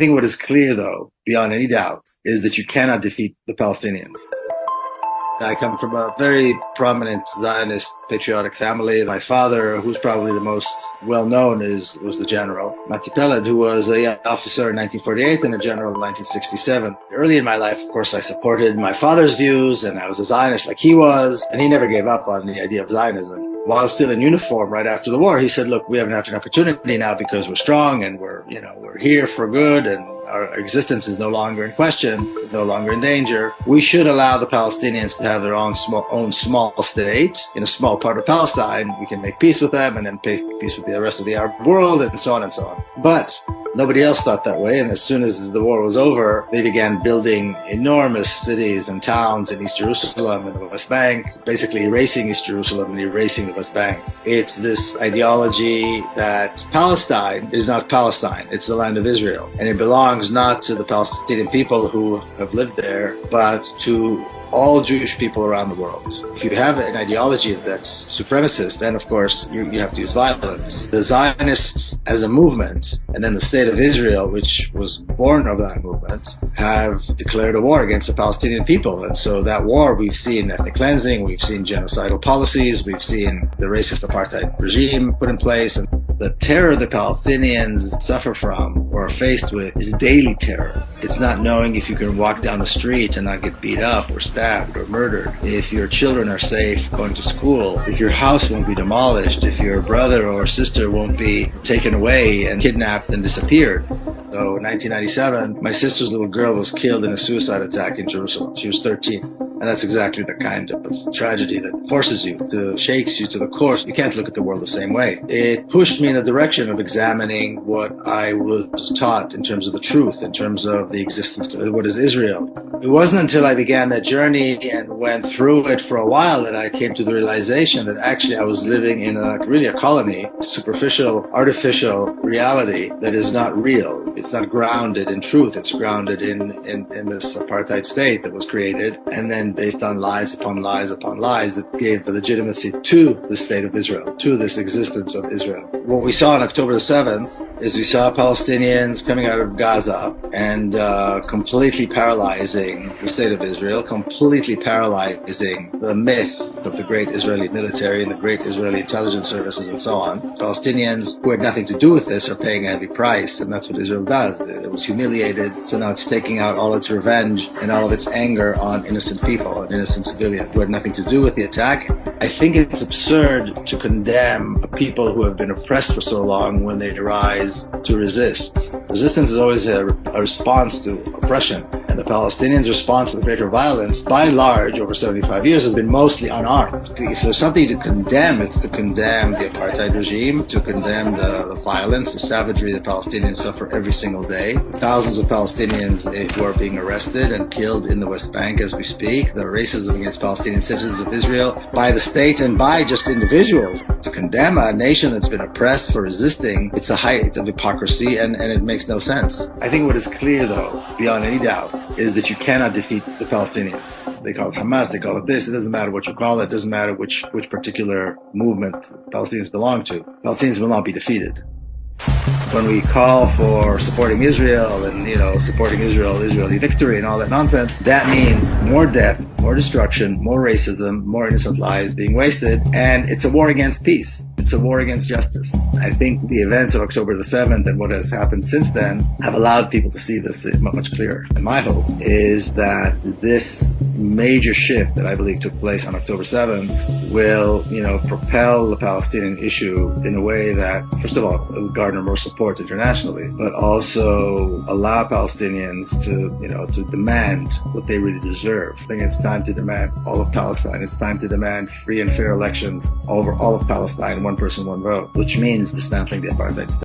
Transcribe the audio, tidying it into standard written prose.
think what is clear, though, beyond any doubt, is that you cannot defeat the Palestinians. I come from a very prominent Zionist patriotic family. My father, who's probably the most well-known, was the general Mati Peled, who was a young officer in 1948 and a general in 1967. Early in my life, of course, I supported my father's views, and I was a Zionist like he was, and he never gave up on the idea of Zionism. While still in uniform right after the war, he said, look, we have an opportunity now because we're strong and we're here for good, and our existence is no longer in question, no longer in danger. We should allow the Palestinians to have their own small state in a small part of Palestine. We can make peace with them and then make peace with the rest of the Arab world, and so on and so on. But nobody else thought that way, and as soon as the war was over, they began building enormous cities and towns in East Jerusalem and the West Bank, basically erasing East Jerusalem and erasing the West Bank. It's this ideology that Palestine is not Palestine, it's the land of Israel, and it belongs not to the Palestinian people who have lived there, but to all Jewish people around the world. If you have an ideology that's supremacist, then of course you have to use violence. The Zionists as a movement, and then the State of Israel, which was born of that movement, have declared a war against the Palestinian people. And so that war, we've seen ethnic cleansing, we've seen genocidal policies, we've seen the racist apartheid regime put in place, and the terror the Palestinians suffer from or are faced with is daily terror. It's not knowing if you can walk down the street and not get beat up or stabbed or murdered, if your children are safe going to school, if your house won't be demolished, if your brother or sister won't be taken away and kidnapped and disappeared. So in 1997, my sister's little girl was killed in a suicide attack in Jerusalem. She was 13. And that's exactly the kind of tragedy that forces you, shakes you to the core. You can't look at the world the same way. It pushed me in the direction of examining what I was taught in terms of the truth, in terms of the existence of what is Israel. It wasn't until I began that journey and went through it for a while that I came to the realization that actually I was living in a colony, superficial, artificial reality that is not real. It's not grounded in truth. It's grounded in this apartheid state that was created, and then based on lies upon lies upon lies that gave the legitimacy to the state of Israel, to this existence of Israel. What we saw on October the 7th is we saw Palestinians coming out of Gaza and completely paralyzing the state of Israel, completely paralyzing the myth of the great Israeli military and the great Israeli intelligence services and so on. Palestinians who had nothing to do with this are paying a heavy price, and that's what Israel does. It was humiliated, so now it's taking out all its revenge and all of its anger on innocent people, on innocent civilians who had nothing to do with the attack. I think it's absurd to condemn people who have been oppressed for so long when they rise to resist. Resistance is always a response to oppression. And the Palestinians' response to the greater violence, by and large, over 75 years, has been mostly unarmed. If there's something to condemn, it's to condemn the apartheid regime, to condemn the violence, the savagery that Palestinians suffer every single day. Thousands of Palestinians who are being arrested and killed in the West Bank as we speak. The racism against Palestinian citizens of Israel by the state and by just individuals. To condemn a nation that's been oppressed for resisting, it's a height of hypocrisy, and it makes no sense. I think what is clear, though, beyond any doubt, is that you cannot defeat the Palestinians. They call it Hamas, they call it this, it doesn't matter what you call it, it doesn't matter which particular movement Palestinians belong to. Palestinians will not be defeated. When we call for supporting Israel and, supporting Israeli victory and all that nonsense, that means more death, more destruction, more racism, more innocent lives being wasted, and it's a war against peace. It's a war against justice. I think the events of October the 7th and what has happened since then have allowed people to see this much clearer. And my hope is that this major shift that I believe took place on October 7th will, propel the Palestinian issue in a way that, first of all, will garner more support internationally, but also allow Palestinians to demand what they really deserve. I think it's time to demand all of Palestine. It's time to demand free and fair elections over all of Palestine, one person, one vote, which means dismantling the apartheid state.